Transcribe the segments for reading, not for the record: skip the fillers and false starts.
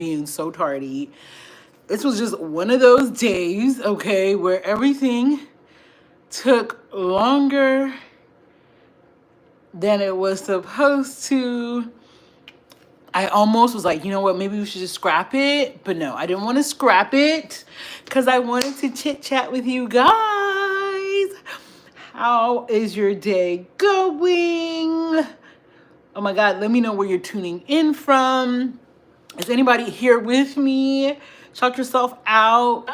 being so tardy. This was just one of those days, okay, where everything took longer than it was supposed to. I almost was like, you know what, maybe we should just scrap it. But no, I didn't want to scrap it because I wanted to chit chat with you guys. How is your day going? Oh my God, let me know where you're tuning in from. Is anybody here with me? Shout yourself out.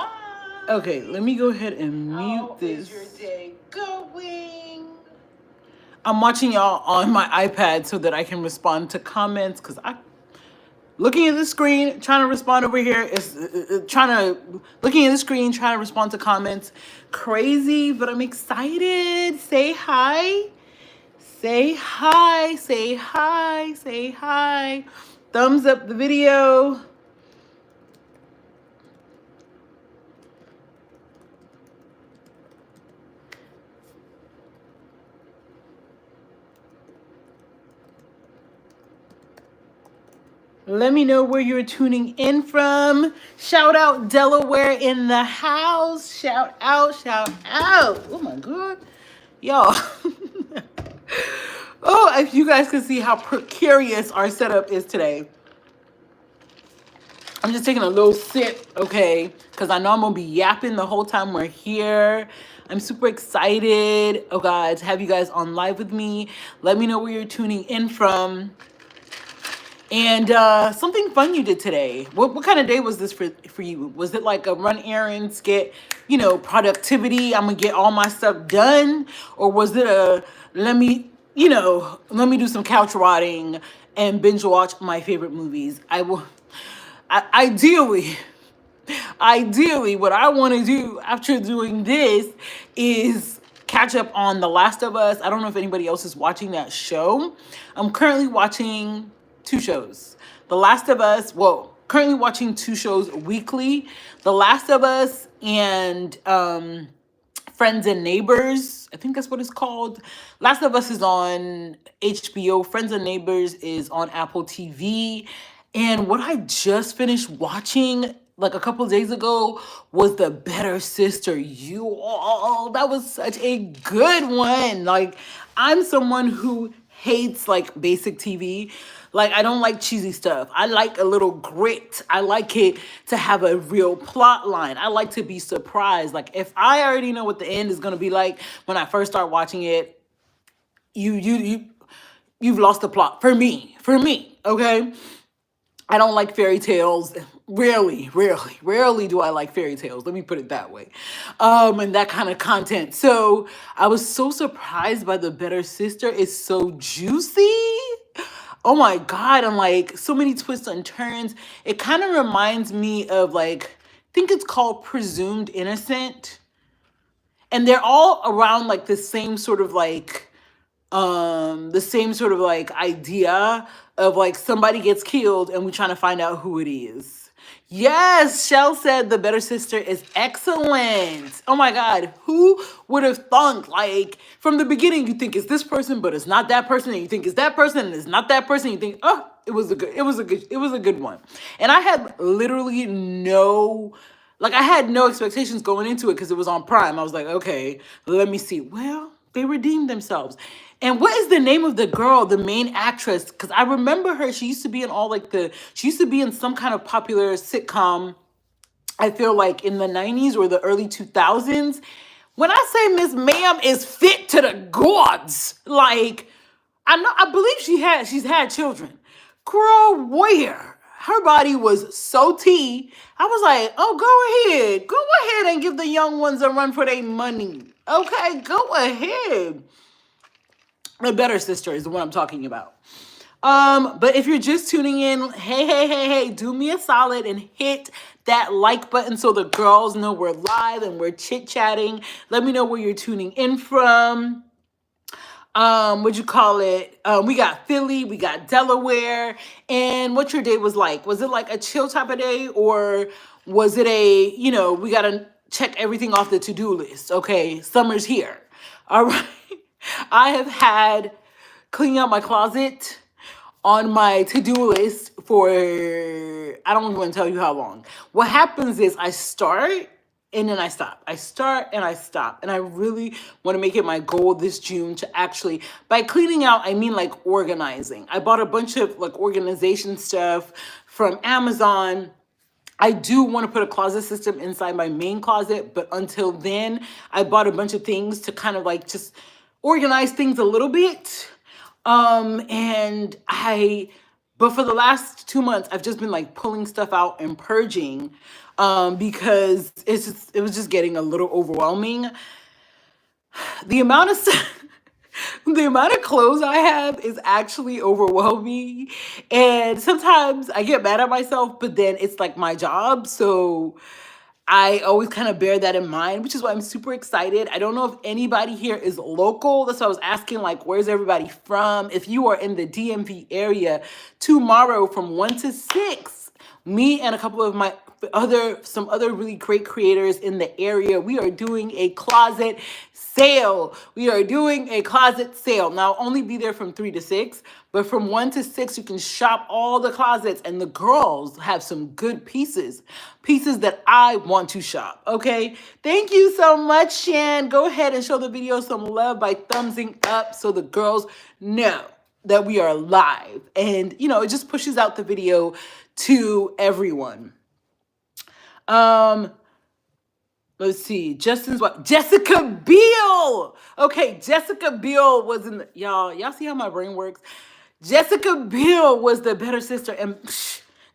Okay, let me go ahead and mute this. How is your day going? I'm watching y'all on my iPad so that I can respond to comments because I looking at the screen, trying to respond over here is looking at the screen, trying to respond to comments. Crazy, but I'm excited. Say hi. Say hi. Say hi. Say hi. Thumbs up the video. Let me know where you're tuning in from. Shout out Delaware in the house. Shout out, shout out. Oh my God. Y'all. Oh, if you guys can see how precarious our setup is today. I'm just taking a little sip, okay? Because I know I'm going to be yapping the whole time we're here. I'm super excited, oh God, to have you guys on live with me. Let me know where you're tuning in from. And something fun you did today. What kind of day was this for you? Was it like a run errands, get, productivity, I'm going to get all my stuff done? Or was it a let me do some couch rotting and binge watch my favorite movies? Ideally, what I want to do after doing this is catch up on The Last of Us. I don't know if anybody else is watching that show. I'm currently watching 2 shows. The Last of Us, currently watching 2 shows weekly. The Last of Us and Friends and Neighbors. I think that's what it's called. Last of Us is on HBO. Friends and Neighbors is on Apple TV. And what I just finished watching like a couple days ago was The Better Sister. You all, that was such a good one. Like, I'm someone who hates like basic TV. Like, I don't like cheesy stuff. I like a little grit. I like it to have a real plot line. I like to be surprised. Like, if I already know what the end is going to be like when I first start watching it, you've lost the plot for me, okay? I don't like fairy tales. Rarely do I like fairy tales. Let me put it that way. And that kind of content. So I was so surprised by The Better Sister. It's so juicy. Oh my God. I'm like, so many twists and turns. It kind of reminds me of like, I think it's called Presumed Innocent. And they're all around like the same sort of like idea of like somebody gets killed and we're trying to find out who it is. Yes, Shell said The Better Sister is excellent. Oh my God, who would have thunk? Like, from the beginning you think it's this person but it's not that person, and you think it's that person and it's not that person, you think, oh, it was a good one. And I had literally I had no expectations going into it because it was on Prime. I was like, okay, let me see. Well, they redeemed themselves. And what is the name of the girl, the main actress? Because I remember her. She used to be in she used to be in some kind of popular sitcom, I feel like in the 90s or the early 2000s. When I say Miss Ma'am is fit to the gods, like, I believe she's had children. Girl, where? Her body was so tea. I was like, oh, go ahead and give the young ones a run for their money. Okay, go ahead. The Better Sister is the one I'm talking about. But if you're just tuning in, hey, do me a solid and hit that like button so the girls know we're live and we're chit-chatting. Let me know where you're tuning in from. We got Philly, we got Delaware, and what your day was like. Was it like a chill type of day, or was it we gotta check everything off the to-do list? Okay, summer's here. All right. I have had cleaning out my closet on my to-do list for, I don't even want to tell you how long. What happens is I start and then I stop. I start and I stop. And I really want to make it my goal this June to actually, by cleaning out, I mean like organizing. I bought a bunch of like organization stuff from Amazon. I do want to put a closet system inside my main closet, but until then, I bought a bunch of things to kind of like just organize things a little bit. And but for the last 2 months, I've just been like pulling stuff out and purging, because it was just getting a little overwhelming. The amount of the amount of clothes I have is actually overwhelming. And sometimes I get mad at myself, but then it's like my job. So I always kind of bear that in mind, which is why I'm super excited. I don't know if anybody here is local. That's why I was asking, like, where's everybody from? If you are in the DMV area, tomorrow from 1 to 6, me and a couple of my some other really great creators in the area, we are doing a closet sale. We are doing a closet sale. Now, I'll only be there from 3 to 6, but from 1 to 6, you can shop all the closets, and the girls have some good pieces that I want to shop. Okay. Thank you so much, Shan. Go ahead and show the video some love by thumbsing up so the girls know that we are live. And, it just pushes out the video to everyone. Let's see. Justin's what? Jessica Biel. Okay, Jessica Biel was in the, y'all see how my brain works? Jessica Biel was the better sister, and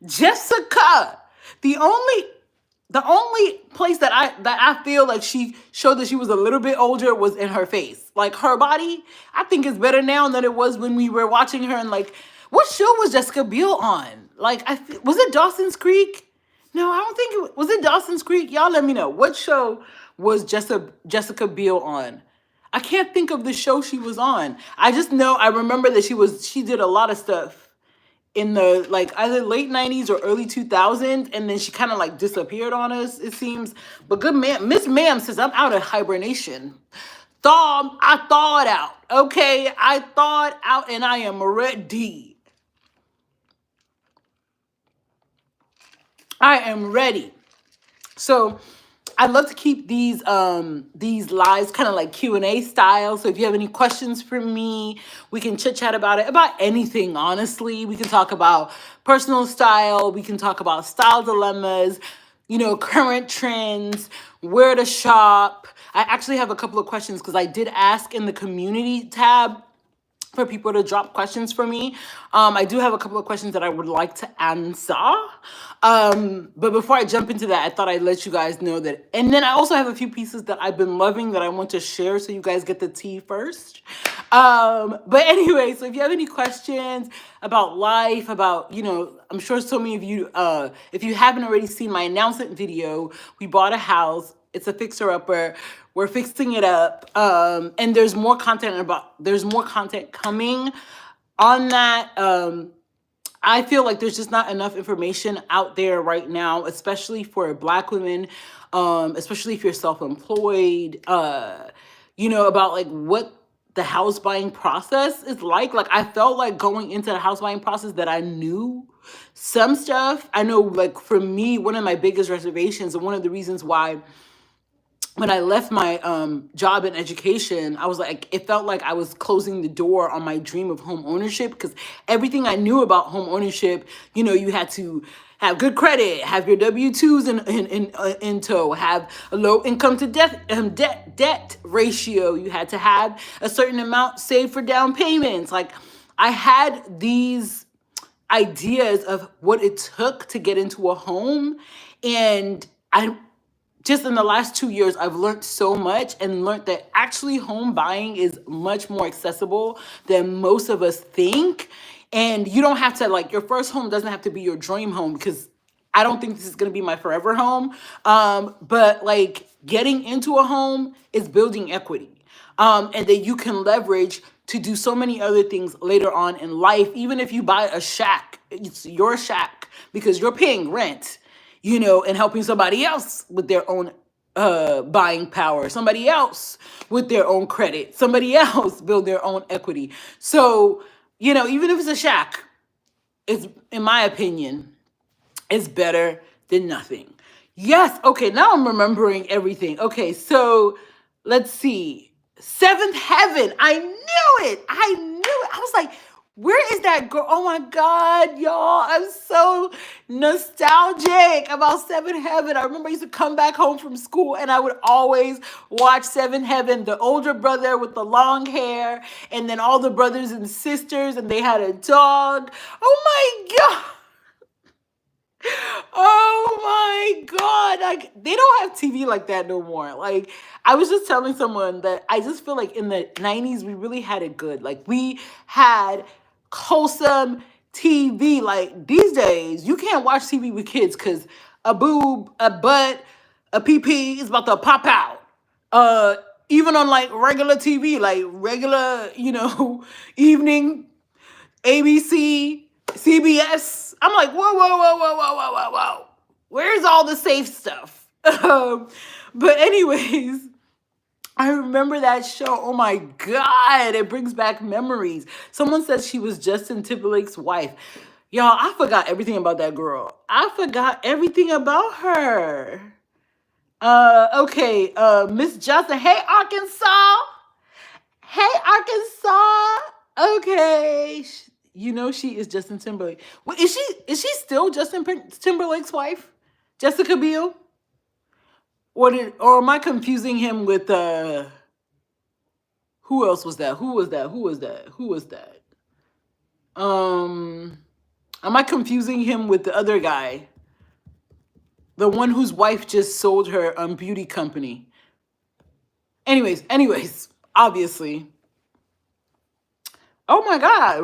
Jessica, the only place that I feel like she showed that she was a little bit older was in her face. Like, her body, I think is better now than it was when we were watching her. And like, what show was Jessica Biel on? Like, was it Dawson's Creek? No, I don't think was it Dawson's Creek? Y'all let me know. What show was Jessica Biel on? I can't think of the show she was on. I just know, I remember that she did a lot of stuff in the like either late 90s or early 2000s, and then she kind of like disappeared on us, it seems. But good man, Miss Ma'am says, I'm out of hibernation. I thawed out. Okay, I thawed out and I am ready. I am ready. So I love to keep these lives kind of like Q&A style. So if you have any questions for me, we can chit chat about it, about anything, honestly. We can talk about personal style. We can talk about style dilemmas, current trends, where to shop. I actually have a couple of questions because I did ask in the community tab for people to drop questions for me. I do have a couple of questions that I would like to answer. But before I jump into that, I thought I'd let you guys know that. And then I also have a few pieces that I've been loving that I want to share, so you guys get the tea first. But anyway, so if you have any questions about life, about, I'm sure so many of you, if you haven't already seen my announcement video, we bought a house. It's a fixer-upper. We're fixing it up. And there's more content coming on that. I feel like there's just not enough information out there right now, especially for Black women, especially if you're self-employed, about like what the house buying process is like. Like, I felt like going into the house buying process that I knew some stuff. I know, like, for me, one of my biggest reservations, and one of the reasons why when I left my job in education, I was like, it felt like I was closing the door on my dream of home ownership, because everything I knew about home ownership, you had to have good credit, have your W-2s in tow, have a low income to debt ratio. You had to have a certain amount saved for down payments. Like, I had these ideas of what it took to get into a home, and just in the last 2 years, I've learned so much, and learned that actually home buying is much more accessible than most of us think. And you don't have to, like, your first home doesn't have to be your dream home, because I don't think this is going to be my forever home. But like, getting into a home is building equity. And that you can leverage to do so many other things later on in life. Even if you buy a shack, it's your shack because you're paying rent, and helping somebody else with their own buying power, somebody else with their own credit, somebody else build their own equity. So, even if it's a shack, is, in my opinion, is better than nothing. Yes. Okay. Now I'm remembering everything. Okay. So let's see. Seventh Heaven. I knew it. I knew it. I was like, where is that girl? Oh my God, y'all. I'm so nostalgic about Seventh Heaven. I remember I used to come back home from school and I would always watch Seventh Heaven, the older brother with the long hair, and then all the brothers and sisters, and they had a dog. Oh my God. Oh my God. Like, they don't have TV like that no more. Like, I was just telling someone that I just feel like in the 90s, we really had it good. Like, we had wholesome TV. Like, these days, you can't watch TV with kids because a boob, a butt, a pee is about to pop out. Even on like regular TV, like regular, evening ABC, CBS. I'm like, whoa, whoa, whoa, whoa, whoa, whoa, whoa, whoa. Where's all the safe stuff? But anyways, I remember that show. Oh my God, it brings back memories. Someone said she was Justin Timberlake's wife. Y'all, I forgot everything about that girl. I forgot everything about her. Okay, Miss Justin. Hey, Arkansas. Hey, Arkansas. Okay. She is Justin Timberlake. Well, is she still Justin Timberlake's wife? Jessica Biel? Or am I confusing him with who else was that? Who was that? Am I confusing him with the other guy? The one whose wife just sold her beauty company. Anyways, obviously. Oh my God,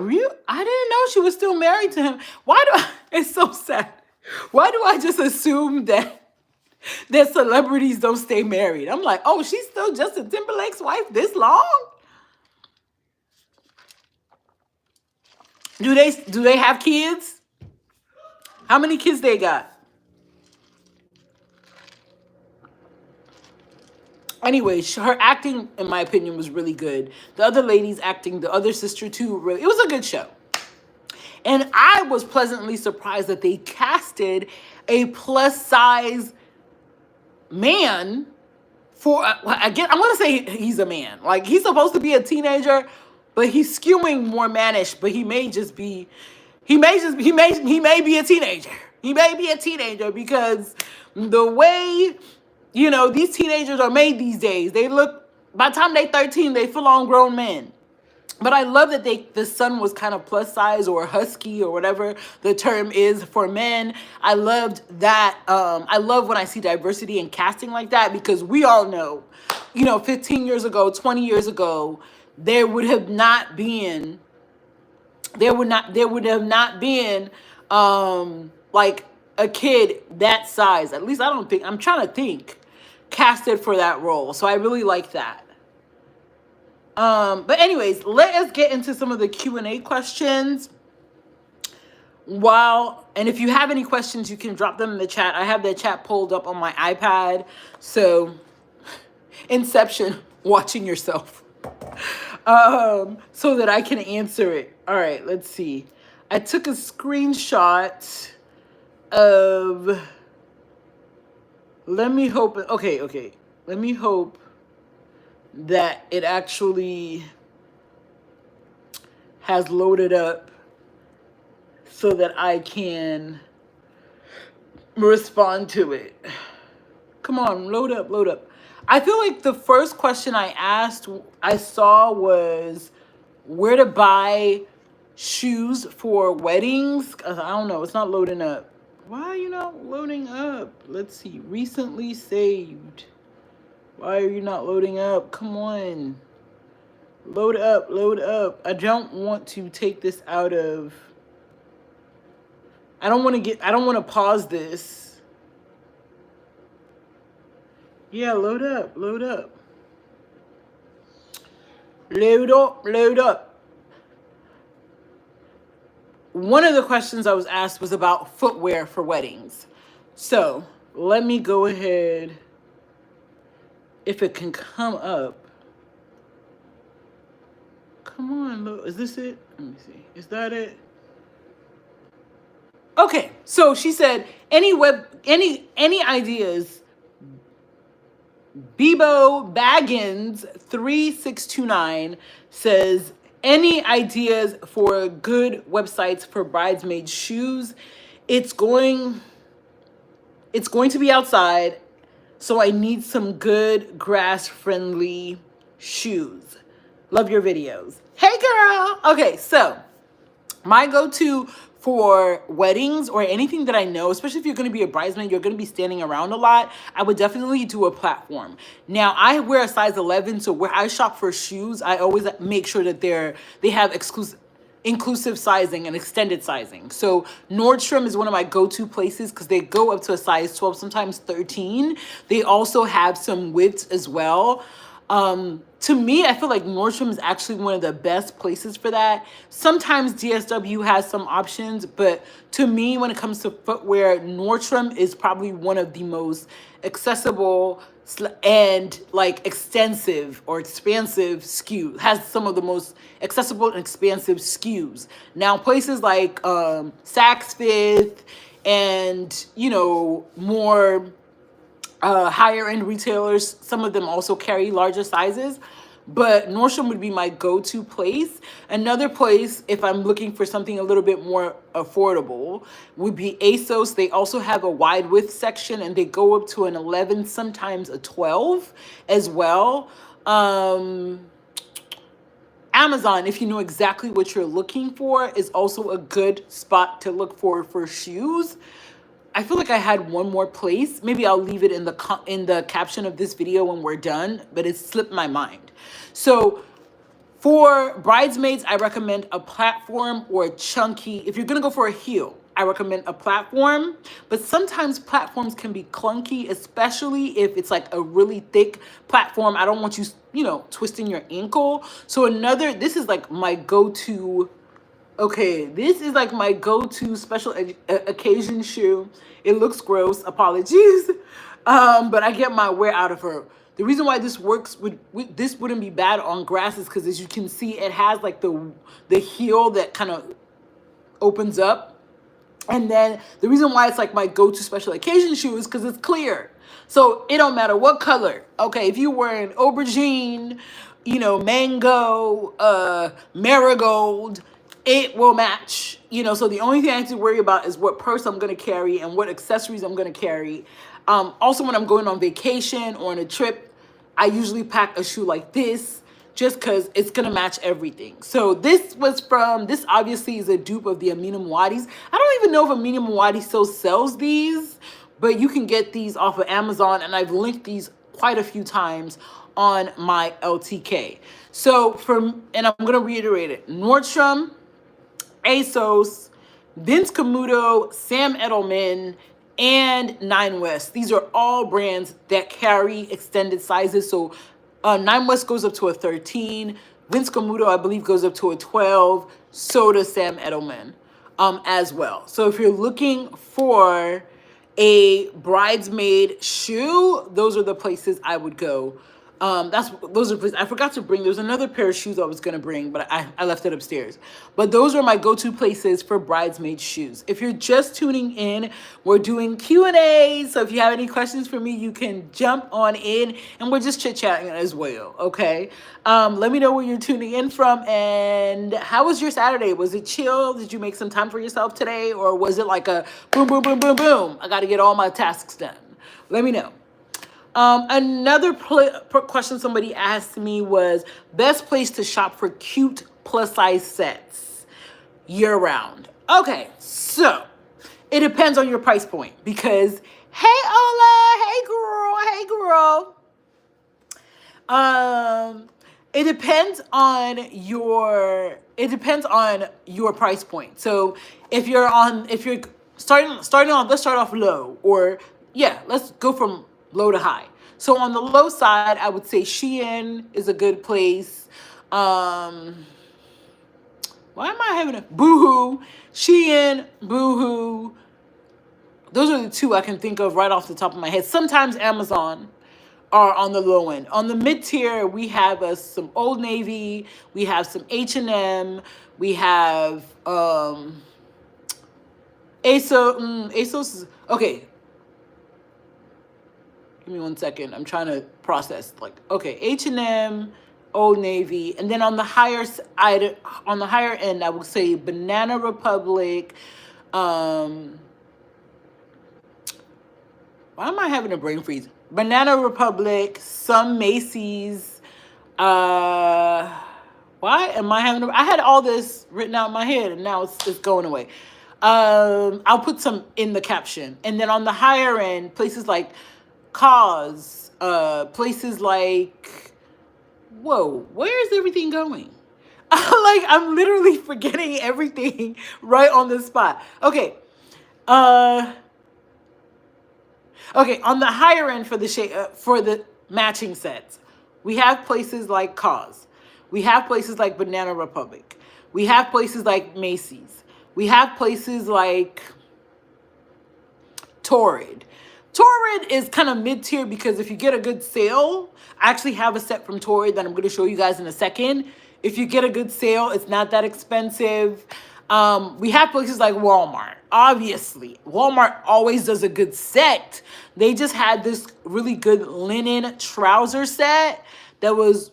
I didn't know she was still married to him. It's so sad. Why do I just assume that celebrities don't stay married? I'm like, oh, she's still Justin Timberlake's wife this long? Do they have kids? How many kids they got? Anyway, her acting, in my opinion, was really good. The other lady's acting, the other sister too, it was a good show. And I was pleasantly surprised that they casted a plus size man for, again, I'm going to say he's a man. Like, he's supposed to be a teenager, but he's skewing more mannish, but he may be a teenager. He may be a teenager because the way, these teenagers are made these days, by the time they're 13, they full on grown men. But I love that the son was kind of plus size or husky or whatever the term is for men. I loved that. I love when I see diversity in casting like that, because we all know, 15 years ago, 20 years ago, there would have not been like a kid that size. At least I'm trying to think, casted for that role. So I really like that. But anyways, let us get into some of the Q&A questions. And if you have any questions, you can drop them in the chat. I have the chat pulled up on my iPad. So, Inception, watching yourself. So that I can answer it. All right, let's see. I took a screenshot of, let me hope that it actually has loaded up so that I can respond to it. Come on, load up. I feel like the first question I saw was where to buy shoes for weddings. I don't know, it's not loading up. Why are you not loading up? Let's see, recently saved. Why are you not loading up? Come on. Load up. I don't want to take this out of... I don't want to pause this. Yeah, load up. Load up. One of the questions I was asked was about footwear for weddings. So, let me go ahead... If it can come up. Come on, look. Is this it? Let me see. Is that it? Okay, so she said, any ideas? Bebo Baggins 3629 says, any ideas for good websites for bridesmaid shoes? It's going to be outside, so I need some good grass friendly shoes. Love your videos. Hey girl. Okay, so my go-to for weddings or anything that I know, especially if you're going to be a bridesmaid, you're going to be standing around a lot, I would definitely do a platform. Now, I wear a size 11, so where I shop for shoes, I always make sure that they have inclusive sizing and extended sizing. So Nordstrom is one of my go-to places because they go up to a size 12, sometimes 13. They also have some widths as well. To me, I feel like Nordstrom is actually one of the best places for that. Sometimes DSW has some options, but to me, when it comes to footwear, Nordstrom is probably one of the most accessible and like extensive or expansive SKUs, has some of the most accessible and expansive SKUs. Now, places like Saks Fifth and, you know, more higher end retailers, some of them also carry larger sizes, but Nordstrom would be my go-to place. Another place, if I'm looking for something a little bit more affordable, would be ASOS. They also have a wide width section and they go up to an 11, sometimes a 12 as well. Amazon, if you know exactly what you're looking for, is also a good spot to look for shoes. I feel like I had one more place. Maybe I'll leave it in the caption of this video when we're done, but it slipped my mind. So for bridesmaids, I recommend a platform or a chunky. If you're going to go for a heel, I recommend a platform, but sometimes platforms can be clunky, especially if it's like a really thick platform. I don't want you, you know, twisting your ankle. So this is like my go-to. Okay, this is like my go-to special occasion shoe. It looks gross, apologies. But I get my wear out of her. The reason why this works, this wouldn't be bad on grass is because, as you can see, it has like the heel that kind of opens up. And then the reason why it's like my go-to special occasion shoe is because it's clear. So it don't matter what color. Okay, if you're wearing aubergine, you know, mango, marigold, it will match, you know. So the only thing I have to worry about is what purse I'm going to carry and what accessories I'm going to carry. Also, when I'm going on vacation or on a trip, I usually pack a shoe like this just because it's going to match everything. So this obviously is a dupe of the Amina Muaddi's. I don't even know if Amina Muaddi still sells these, but you can get these off of Amazon, and I've linked these quite a few times on my LTK. So and I'm going to reiterate it: Nordstrom, ASOS, Vince Camuto, Sam Edelman, and Nine West. These are all brands that carry extended sizes. So Nine West goes up to a 13. Vince Camuto, I believe, goes up to a 12. So does Sam Edelman as well. So if you're looking for a bridesmaid shoe, those are the places I would go. Those are places I forgot to bring. There's another pair of shoes I was gonna bring, but I left it upstairs. But those are my go-to places for bridesmaid shoes. If you're just tuning in, we're doing Q&A. So if you have any questions for me, you can jump on in, and we're just chit-chatting as well. Okay. Let me know where you're tuning in from, and how was your Saturday? Was it chill? Did you make some time for yourself today, or was it like a boom, boom, boom, boom, boom? I got to get all my tasks done. Let me know. Another question somebody asked me was best place to shop for cute plus size sets year round. Okay, so it depends on your price point because, hey Ola, hey girl. It depends on your price point. So if you're starting off, let's start off low, or yeah, let's go from low to high. So on the low side, I would say Shein is a good place. Why am I having a Boohoo? Shein, Boohoo. Those are the two I can think of right off the top of my head. Sometimes Amazon are on the low end. On the mid tier, we have some Old Navy, we have some H&M, we have ASOS. Okay, give me 1 second. I'm trying to process. Like, okay, H&M, Old Navy, and then on the higher end, I would say Banana Republic. Um, why am I having a brain freeze? Banana Republic, some Macy's. Uh, why am I having? I had all this written out in my head, and now it's going away. I'll put some in the caption, and then on the higher end, places like Cause, places like, whoa, where is everything going? Like, I'm literally forgetting everything right on the spot. Okay, uh, okay, on the higher end for the matching sets, we have places like Cause. We have places like Banana Republic. We have places like Macy's. We have places like Torrid. Torrid is kind of mid-tier because if you get a good sale, I actually have a set from Torrid that I'm going to show you guys in a second. If you get a good sale, it's not that expensive. We have places like Walmart. Obviously, Walmart always does a good set. They just had this really good linen trouser set that was,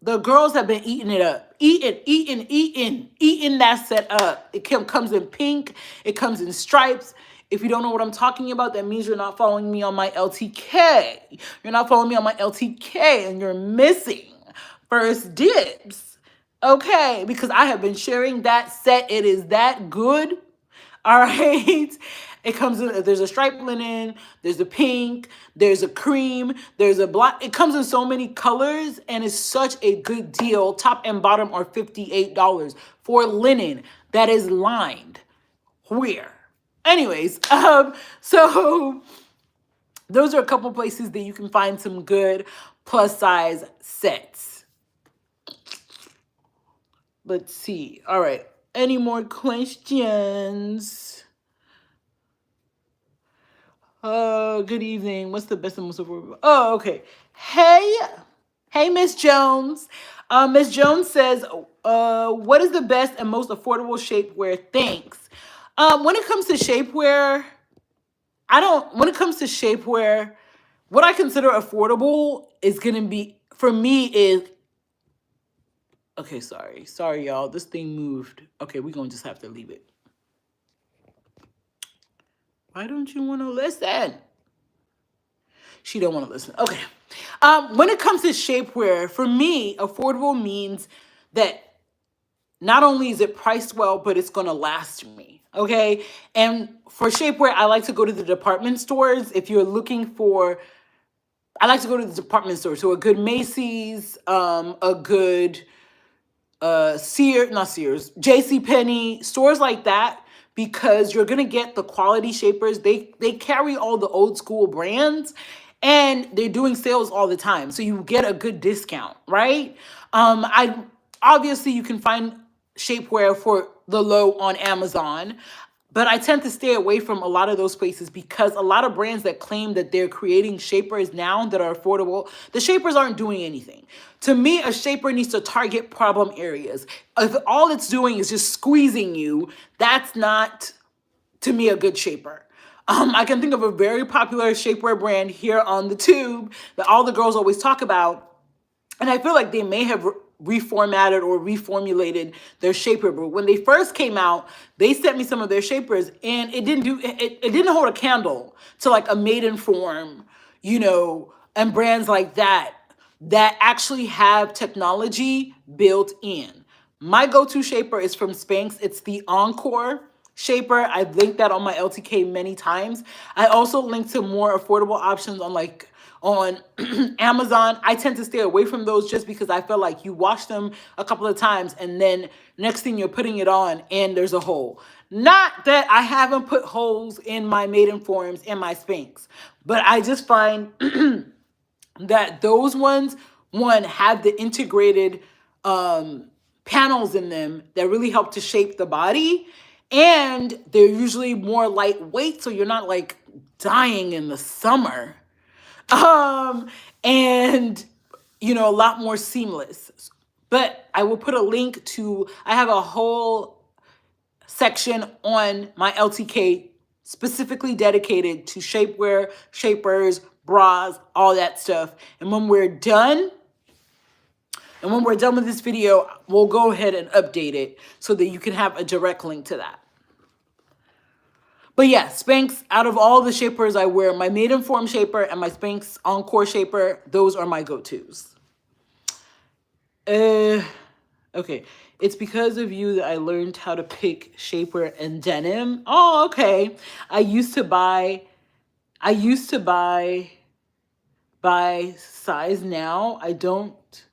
the girls have been eating it up. Eating that set up. It comes in pink. It comes in stripes. If you don't know what I'm talking about, that means you're not following me on my LTK. You're not following me on my LTK, and you're missing first dibs. Okay, because I have been sharing that set. It is that good. All right. It comes in, there's a striped linen, there's a pink, there's a cream, there's a black. It comes in so many colors, and it's such a good deal. Top and bottom are $58 for linen that is lined. Where? Anyways, so those are a couple places that you can find some good plus size sets. Let's see. All right. Any more questions? Good evening. What's the best and most affordable? Oh, okay. Hey, Miss Jones. Miss Jones says, what is the best and most affordable shapewear? Thanks. When it comes to shapewear, when it comes to shapewear, what I consider affordable is going to be, for me, is, okay, sorry, y'all. This thing moved. Okay, we're going to just have to leave it. Why don't you want to listen? She don't want to listen. Okay. When it comes to shapewear, for me, affordable means that not only is it priced well, but it's going to last me. Okay. And for shapewear, I like to go to the department stores. If you're looking for, I like to go to the department store. So a good Macy's, a good Sears, JCPenney, stores like that, because you're gonna get the quality shapers. They carry all the old school brands, and they're doing sales all the time, so you get a good discount, right? I obviously you can find shapewear for the low on Amazon, but I tend to stay away from a lot of those places because a lot of brands that claim that they're creating shapers now that are affordable, the shapers aren't doing anything. To me, a shaper needs to target problem areas. If all it's doing is just squeezing you, that's not, to me, a good shaper. I can think of a very popular shapewear brand here on the tube that all the girls always talk about, and I feel like they may have reformatted or reformulated their shaper. But when they first came out, they sent me some of their shapers, and it didn't hold a candle to like a Maidenform, and brands like that actually have technology built in. My go-to shaper is from Spanx. It's the Encore shaper. I've linked that on my LTK many times. I also link to more affordable options on Amazon. I tend to stay away from those just because I feel like you wash them a couple of times and then next thing you're putting it on and there's a hole. Not that I haven't put holes in my Maidenforms and my Spanx, but I just find that those ones, one, have the integrated panels in them that really help to shape the body, and they're usually more lightweight, so you're not like dying in the summer. And a lot more seamless. But I will put a link to, I have a whole section on my LTK specifically dedicated to shapewear, shapers, bras, all that stuff. And when we're done with this video, we'll go ahead and update it so that you can have a direct link to that. But yeah, Spanx, out of all the shapers I wear, my Maidenform shaper and my Spanx Encore shaper, those are my go-tos. Okay. It's because of you that I learned how to pick shapewear and denim. Oh, okay. I used to buy by size now. I don't.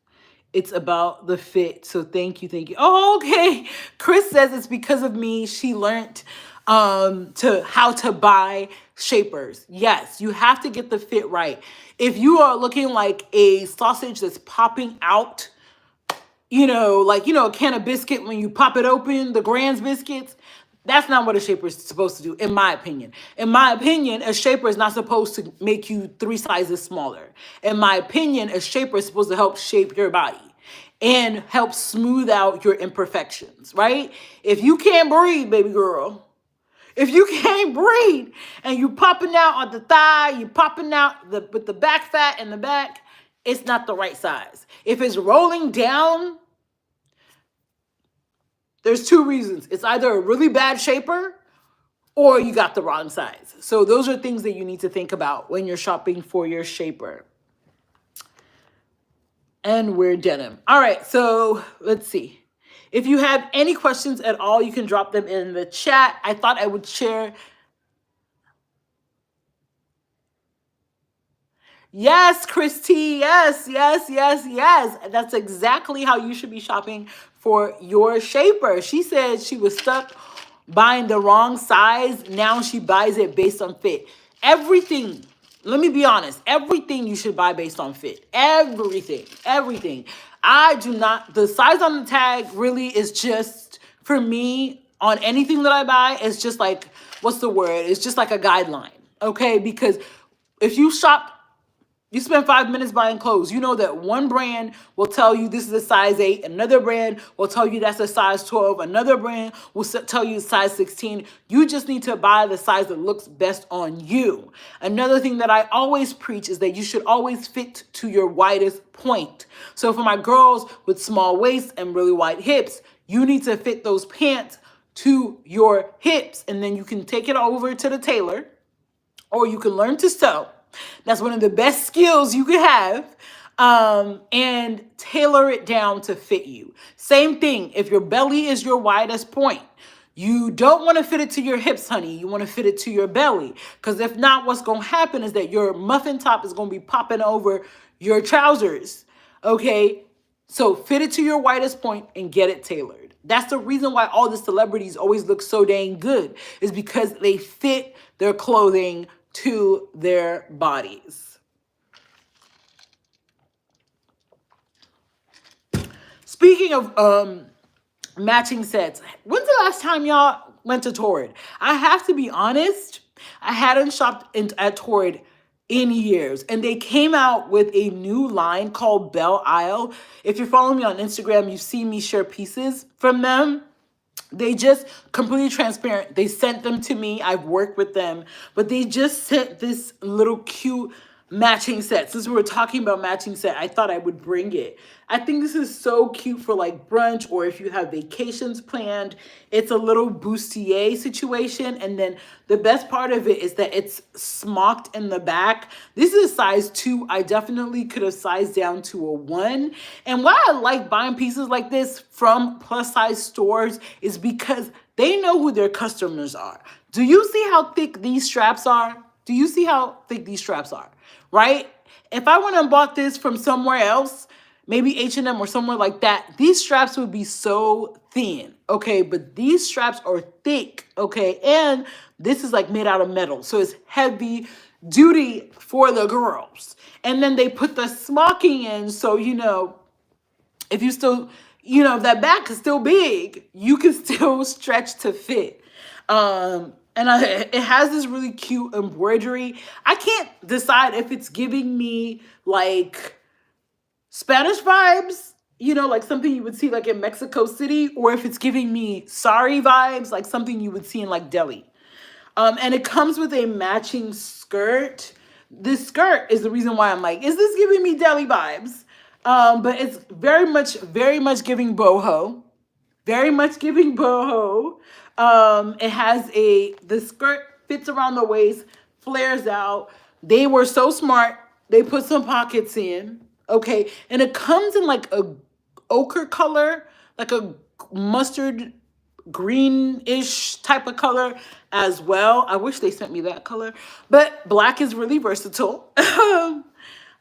It's about the fit. So thank you. Oh, okay. Chris says it's because of me. She learned how to buy shapers. Yes, you have to get the fit right. If you are looking like a sausage that's popping out, like, a can of biscuit, when you pop it open, the Grand's biscuits, that's not what a shaper is supposed to do, in my opinion. In my opinion, a shaper is not supposed to make you 3 sizes smaller. In my opinion, a shaper is supposed to help shape your body and help smooth out your imperfections, right? If you can't breathe, baby girl, if you can't breathe and you popping out on the thigh, you popping out with the back fat in the back, it's not the right size. If it's rolling down, there's 2 reasons. It's either a really bad shaper or you got the wrong size. So those are things that you need to think about when you're shopping for your shaper. And wear denim. All right, so let's see. If you have any questions at all, you can drop them in the chat. I thought I would share. Yes, Christy. Yes. That's exactly how you should be shopping for your shaper. She said she was stuck buying the wrong size. Now she buys it based on fit. Everything, let me be honest, everything you should buy based on fit. Everything. I do not, the size on the tag really is just, for me, on anything that I buy, it's just like, what's the word? It's just like a guideline, okay? Because if you spend 5 minutes buying clothes, you know that one brand will tell you this is a size 8, another brand will tell you that's a size 12, another brand will tell you size 16. You just need to buy the size that looks best on you. Another thing that I always preach is that you should always fit to your widest point. So for my girls with small waists and really wide hips, you need to fit those pants to your hips, and then you can take it over to the tailor, or you can learn to sew. That's one of the best skills you could have, and tailor it down to fit you. Same thing, if your belly is your widest point, you don't want to fit it to your hips, honey. You want to fit it to your belly, because if not, what's going to happen is that your muffin top is going to be popping over your trousers, okay? So fit it to your widest point and get it tailored. That's the reason why all the celebrities always look so dang good, is because they fit their clothing to their bodies. Speaking of matching sets, when's the last time y'all went to Torrid? I have to be honest, I hadn't shopped at Torrid in years, and they came out with a new line called Belle Isle. If you're following me on Instagram, you've seen me share pieces from them. They just completely transparent. They sent them to me. I've worked with them, but they just sent this little cute matching set. Since we were talking about matching set, I thought I would bring it. I think this is so cute for like brunch, or if you have vacations planned. It's a little bustier situation. And then the best part of it is that it's smocked in the back. This is a size 2. I definitely could have sized down to a 1. And why I like buying pieces like this from plus size stores is because they know who their customers are. Do you see how thick these straps are? Do you see how thick these straps are? Right? If I went and bought this from somewhere else, maybe H&M or somewhere like that, these straps would be so thin, okay? But these straps are thick, okay? And this is like made out of metal, so it's heavy duty for the girls. And then they put the smocking in, so, if you still, if that back is still big, you can still stretch to fit. And it has this really cute embroidery. I can't decide if it's giving me like Spanish vibes you know, like something you would see like in Mexico City, or if it's giving me sorry vibes, like something you would see in like Delhi. And it comes with a matching skirt. This skirt is the reason why I'm like, is this giving me Delhi vibes? But it's very much giving boho. Very much giving boho. It has the skirt fits around the waist, flares out. They were so smart. They put some pockets in. Okay. And it comes in like a ochre color, like a mustard greenish type of color as well. I wish they sent me that color, but black is really versatile.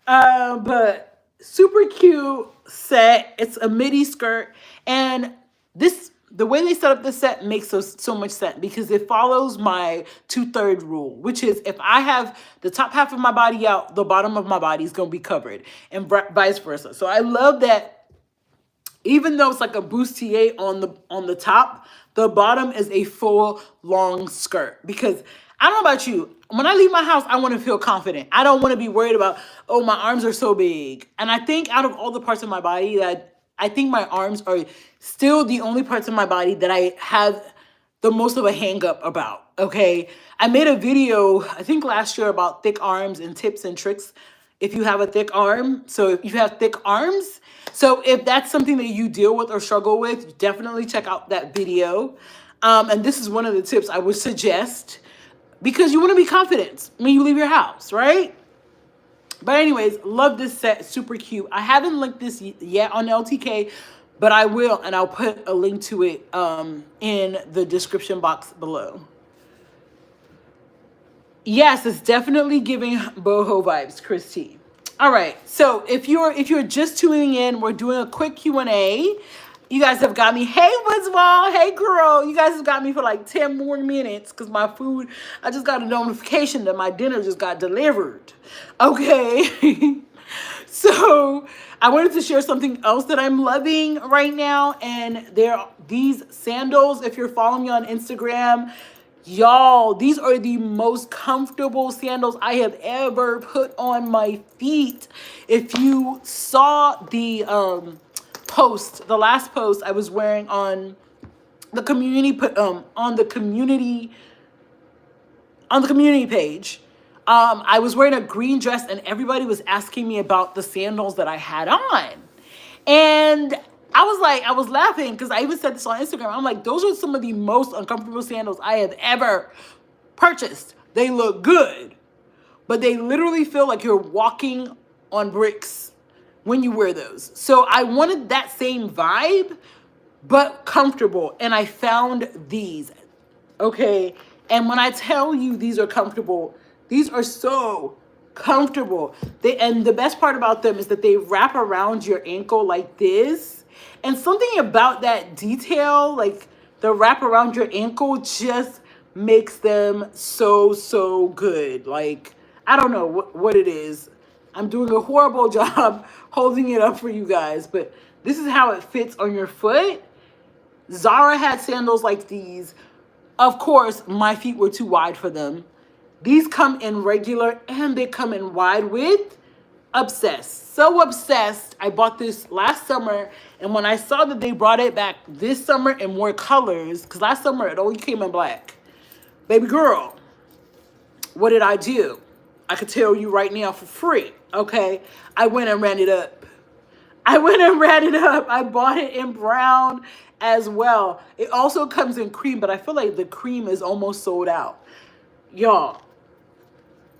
But super cute set. It's a midi skirt, and the way they set up the set makes so much sense because it follows my 2/3 rule, which is if I have the top half of my body out, the bottom of my body is going to be covered, and vice versa. So I love that. Even though it's like a bustier on the top, the bottom is a full long skirt. Because I don't know about you, when I leave my house, I want to feel confident. I don't want to be worried about, oh, my arms are so big. And I think out of all the parts of my body, that I think my arms are still the only parts of my body that I have the most of a hang up about. Okay, I made a video I think last year about thick arms and tips and tricks if you have a thick arm. So if you have thick arms, so if that's something that you deal with or struggle with, definitely check out that video. And this is one of the tips I would suggest because you want to be confident when you leave your house, right? But anyways, love this set. Super cute. I haven't linked this yet on LTK, but I will, and I'll put a link to it in the description box below. Yes, it's definitely giving boho vibes, Christy. All right, so if you're just tuning in, we're doing a quick Q&A. You guys have got me. Hey, Woodswall. Hey, girl. You guys have got me for like 10 more minutes because my food, I just got a notification that my dinner just got delivered. Okay. So I wanted to share something else that I'm loving right now. And these sandals, if you're following me on Instagram, y'all, these are the most comfortable sandals I have ever put on my feet. If you saw the the last post I was wearing on the community page, I was wearing a green dress and everybody was asking me about the sandals that I had on. And I was laughing because I even said this on Instagram. I'm like, those are some of the most uncomfortable sandals I have ever purchased. They look good, but they literally feel like you're walking on bricks when you wear those. So I wanted that same vibe, but comfortable. And I found these, okay? And when I tell you these are comfortable, these are so comfortable. And the best part about them is that they wrap around your ankle like this. And something about that detail, like the wrap around your ankle, just makes them so good. Like, I don't know what it is. I'm doing a horrible job holding it up for you guys, but this is how it fits on your foot. Zara had sandals like these. Of course, my feet were too wide for them. These come in regular and they come in wide width. Obsessed. So obsessed. I bought this last summer, and when I saw that they brought it back this summer in more colors, because last summer it only came in black. Baby girl, what did I do? I could tell you right now for free, okay? I went and ran it up. I bought it in brown as well. It also comes in cream, but I feel like the cream is almost sold out. Y'all,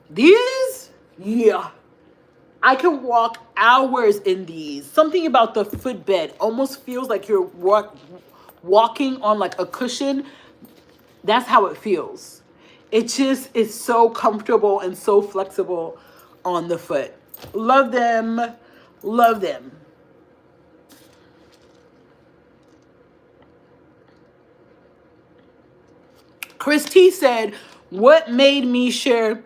these, yeah. I can walk hours in these. Something about the footbed almost feels like you're walking on like a cushion. That's how it feels. It just is so comfortable and so flexible on the foot. Love them. Love them. Chris T said, what made me share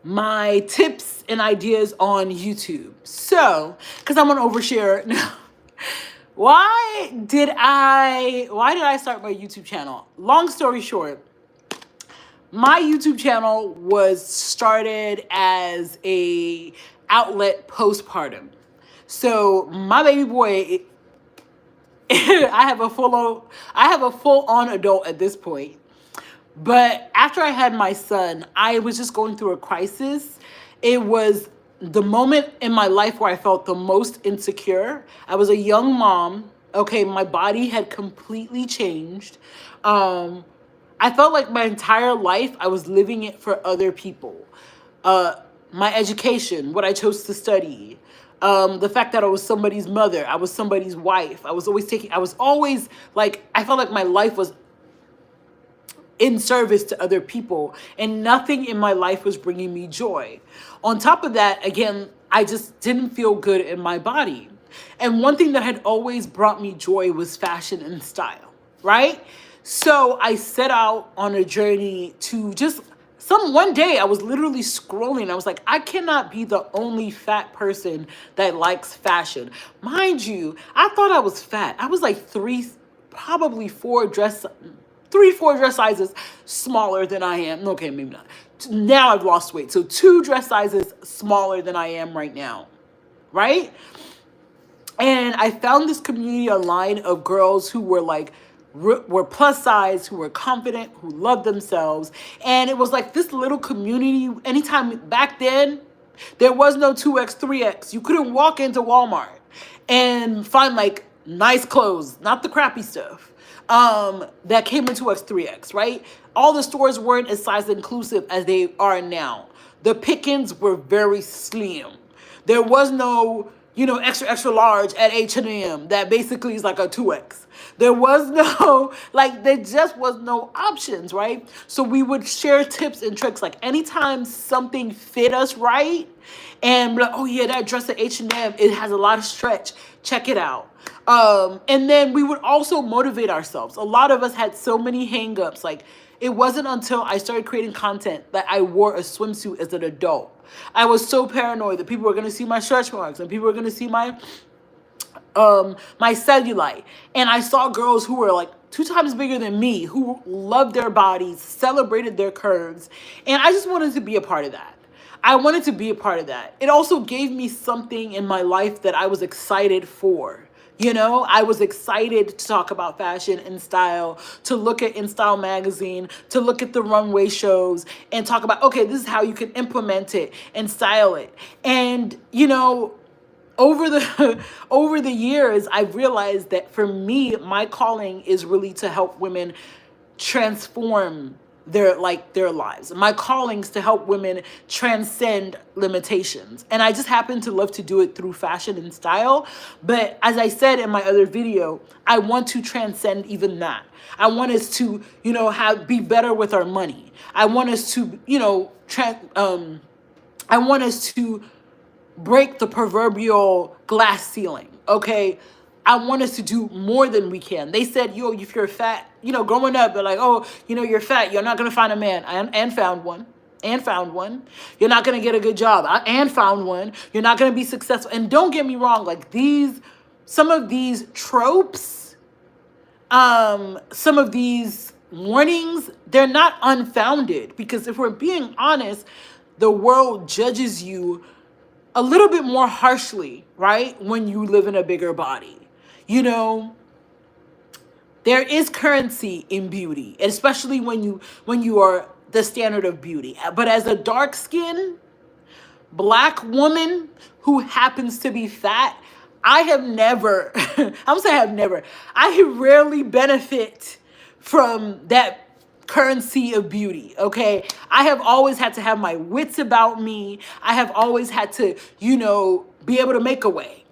my tips and ideas on YouTube? So, because I'm an oversharer now. Why did I start my YouTube channel? Long story short, my YouTube channel was started as a outlet postpartum. So my baby boy, I have a full on adult at this point. But after I had my son, I was just going through a crisis. It was the moment in my life where I felt the most insecure. I was a young mom. Okay, my body had completely changed. Um, I felt like my entire life I was living it for other people. Uh, my education, what I chose to study, the fact that I was somebody's mother, I was somebody's wife. I was always like, I felt like my life was in service to other people, and nothing in my life was bringing me joy. On top of that, again, I just didn't feel good in my body. And one thing that had always brought me joy was fashion and style, right? So I set out on a journey to just one day I was literally scrolling. I was like, I cannot be the only fat person that likes fashion. Mind you, I thought I was fat. I was like probably three, four dress sizes smaller than I am. Okay, maybe not. Now I've lost weight. So 2 dress sizes smaller than I am right now, right? And I found this community online of girls who were like, were plus size, who were confident, who loved themselves. And it was like this little community. Anytime back then, there was no 2X, 3X. You couldn't walk into Walmart and find like nice clothes, not the crappy stuff, that came in 2X, 3X, right? All the stores weren't as size inclusive as they are now. The pickings were very slim. There was no, extra, extra large at H&M that basically is like a 2X. There was no, like, there just was no options, right? So we would share tips and tricks. Like, anytime something fit us right, and be like, oh yeah, that dress at H&M, it has a lot of stretch. Check it out. And then we would also motivate ourselves. A lot of us had so many hangups. Like, it wasn't until I started creating content that I wore a swimsuit as an adult. I was so paranoid that people were going to see my stretch marks and people were going to see my cellulite. And I saw girls who were like 2 times bigger than me, who loved their bodies, celebrated their curves. And I just wanted to be a part of that. I wanted to be a part of that. It also gave me something in my life that I was excited for. I was excited to talk about fashion and style, to look at In Style magazine, to look at the runway shows and talk about, okay, this is how you can implement it and style it. And, over the over the years, I've realized that for me, my calling is really to help women transform their lives. My callings to help women transcend limitations. And I just happen to love to do it through fashion and style. But as I said in my other video, I want to transcend even that. I want us to, be better with our money. I want us to, I want us to break the proverbial glass ceiling, okay? I want us to do more than we can. They said, if you're fat, growing up, they're like, oh, you're fat, you're not going to find a man. And found one. And found one. You're not going to get a good job. And found one. You're not going to be successful. And don't get me wrong, like some of these tropes, some of these warnings, they're not unfounded. Because if we're being honest, the world judges you a little bit more harshly, right? When you live in a bigger body. There is currency in beauty, especially when you are the standard of beauty. But as a dark-skinned Black woman who happens to be fat, I have never, I rarely benefit from that currency of beauty, okay? I have always had to have my wits about me. I have always had to, be able to make a way.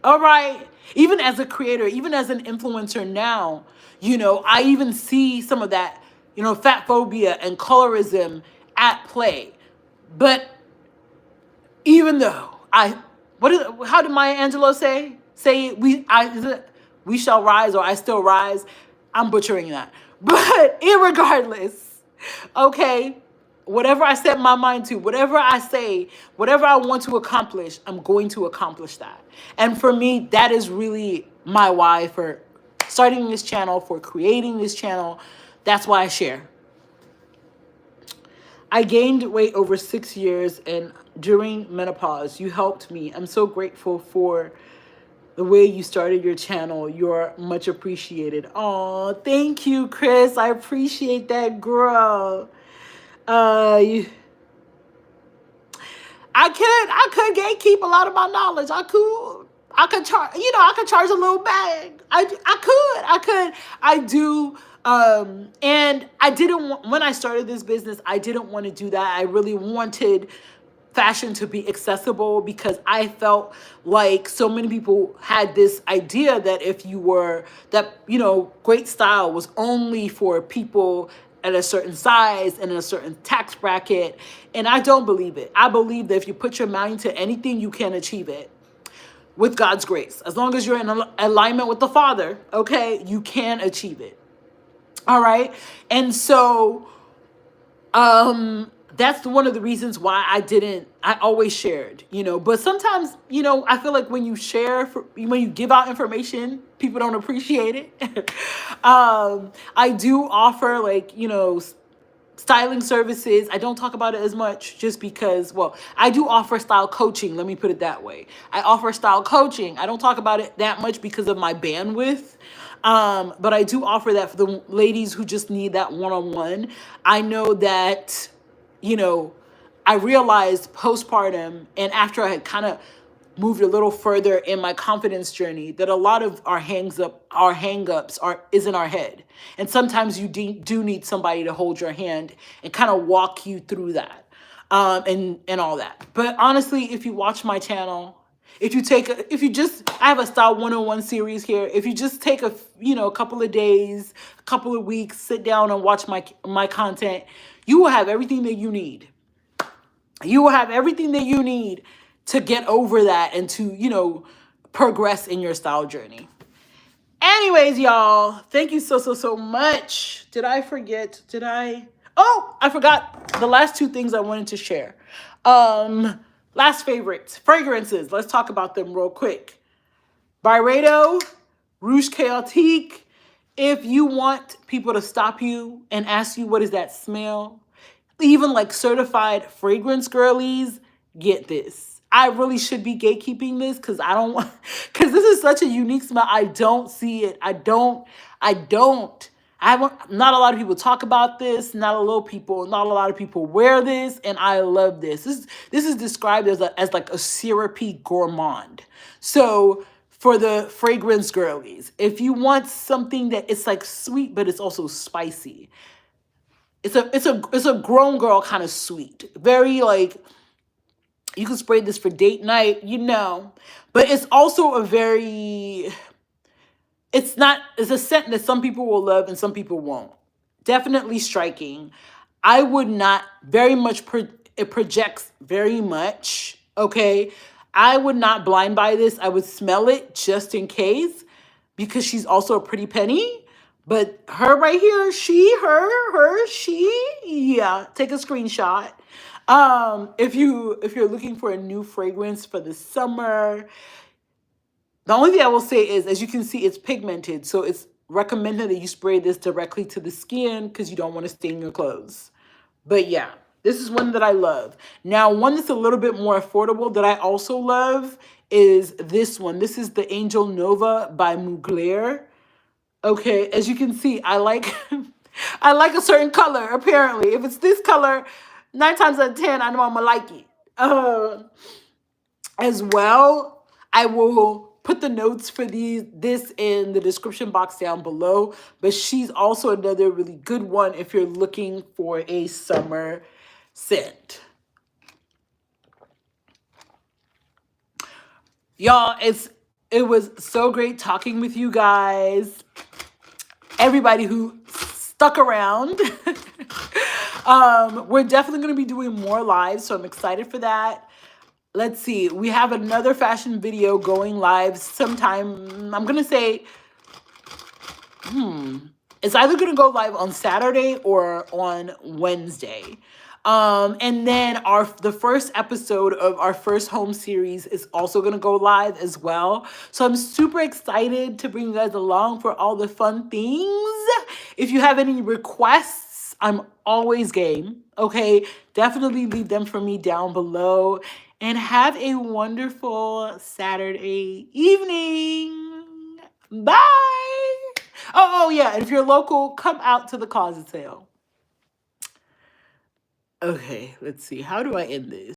All right? Even as a creator, even as an influencer now, I even see some of that, fat phobia and colorism at play. But even though how did Maya Angelou say? We shall rise, or I still rise. I'm butchering that. But irregardless, okay, whatever I set my mind to, whatever I say, whatever I want to accomplish, I'm going to accomplish that. And for me, that is really my why for starting this channel, for creating this channel. That's why I share. I gained weight over 6 years, and during menopause, you helped me. I'm so grateful for the way you started your channel. You're much appreciated. Oh, thank you, Chris. I appreciate that, girl. You, I could gatekeep a lot of my knowledge. I could charge, I could charge a little bag. I do. And I didn't want, when I started this business, I didn't want to do that. I really wanted fashion to be accessible, because I felt like so many people had this idea that if you were that, great style was only for people at a certain size and in a certain tax bracket. And I don't believe it. I believe that if you put your mind to anything, you can achieve it with God's grace. As long as you're in alignment with the Father, okay, you can achieve it. All right. And so that's one of the reasons why I always shared, but sometimes, I feel like when you share, when you give out information, people don't appreciate it. I do offer, like, styling services. I don't talk about it as much just because, well, I do offer style coaching. Let me put it that way. I offer style coaching. I don't talk about it that much because of my bandwidth. But I do offer that for the ladies who just need that one-on-one. I know that, I realized postpartum, and after I had kind of moved a little further in my confidence journey, that a lot of our hang-ups is in our head. And sometimes you do need somebody to hold your hand and kind of walk you through that, and all that. But honestly, if you watch my channel, I have a Style 101 series here. If you just take a couple of days, a couple of weeks, sit down and watch my content, you will have everything that you need. You will have everything that you need to get over that and to, progress in your style journey. Anyways, y'all, thank you so much. Did I forget? Oh, I forgot the last two things I wanted to share. Last favorites, fragrances. Let's talk about them real quick. Byredo Rouge Chaotique. If you want people to stop you and ask you, what is that smell? Even like certified fragrance girlies, get this. I really should be gatekeeping this because because this is such a unique smell. I don't see it. Not a lot of people talk about this. Not a lot of people wear this, and I love this. This is described as like a syrupy gourmand. So for the fragrance girlies, if you want something that it's like sweet but it's also spicy, it's a grown girl kind of sweet. Very like, you can spray this for date night, but it's also it's a scent that some people will love and some people won't. Definitely striking. I would not very much, it projects very much, okay? I would not blind buy this. I would smell it just in case, because she's also a pretty penny. But her right here, she, yeah, take a screenshot. If you're looking for a new fragrance for the summer, the only thing I will say is, as you can see, it's pigmented. So it's recommended that you spray this directly to the skin because you don't want to stain your clothes. But yeah, this is one that I love. Now, one that's a little bit more affordable that I also love is this one. This is the Angel Nova by Mugler. Okay, as you can see, I like I like a certain color, apparently. If it's this color, 9 times out of 10, I know I'm gonna like it. As well, I will put the notes for this in the description box down below. But she's also another really good one if you're looking for a summer scent. Y'all, it was so great talking with you guys. Everybody who stuck around. We're definitely going to be doing more lives, so I'm excited for that. Let's see. We have another fashion video going live sometime. I'm going to say, it's either going to go live on Saturday or on Wednesday. And then the first episode of our first home series is also going to go live as well. So I'm super excited to bring you guys along for all the fun things. If you have any requests I'm always game. Okay, definitely leave them for me down below. And have a wonderful Saturday evening. Bye. Oh yeah, and if you're local, come out to the closet sale. Okay, let's see. How do I end this?